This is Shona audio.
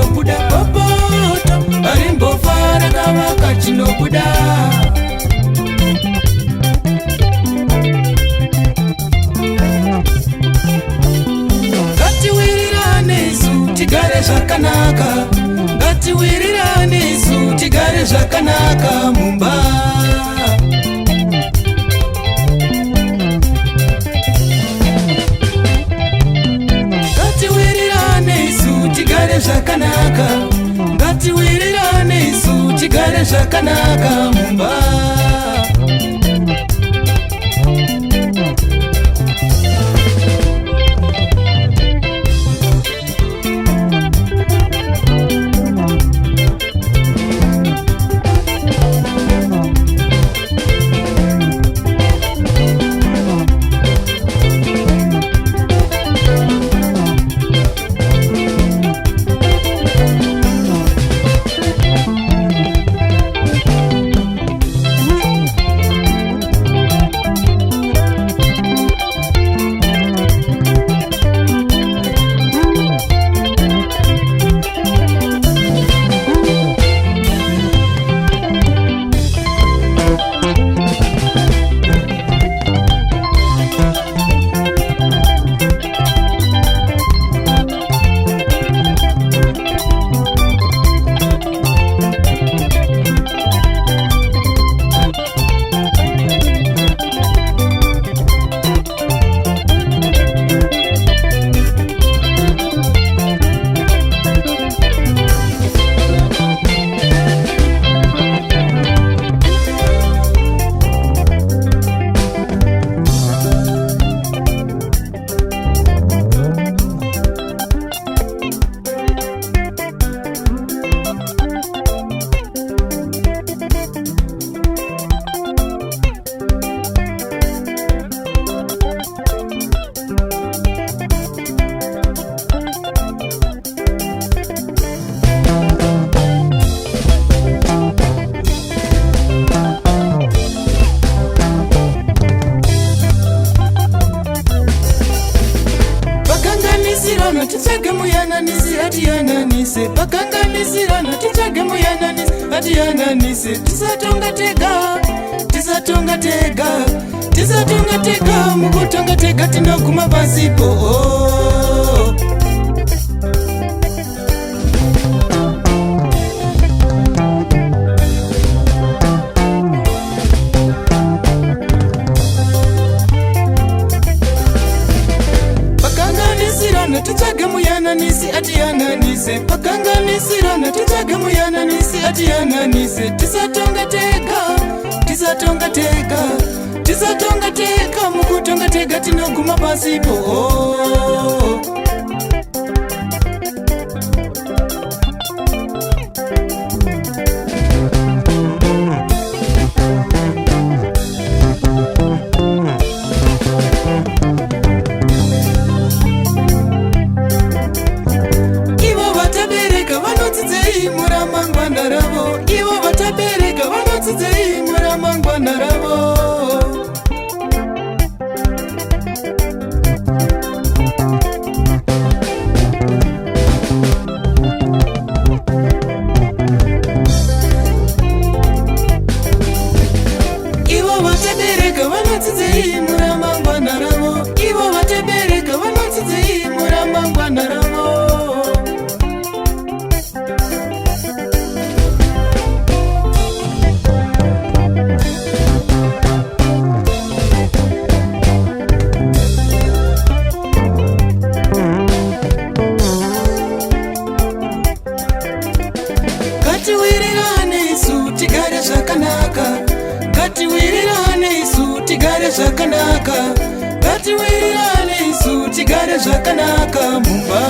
chinobuda popoto arimbofara kavaka chinobuda ngatiwirirane isu tigare zvakanaka ngatiwirirane isu tigare zvakanaka mumba zvakanaka ngatiwirirane isu tigare zvakanaka mumba tichage muyananisi atiyananise pakanganisirana tichage muyananisi atiyananise tisatonga tega tisatonga tega tisatonga tega mukutonga tega tinoguma pasipo tichage muyananisi atiyananise pakanganisirana tichage muyananisi atiyananise tisatonga tega tisatonga tega tisatonga tega mukutonga tega tinoguma pasipo ivo vatabereka vanodzidzei muramangwana ravo ivo vatabereka vanodzidzei muramangwana ravo ivo vatabereka vanodzidzei muramangwana ravo ngatiwirirane isu tigare zvakanaka ngatiwirirane isu tigare zvakanaka mumba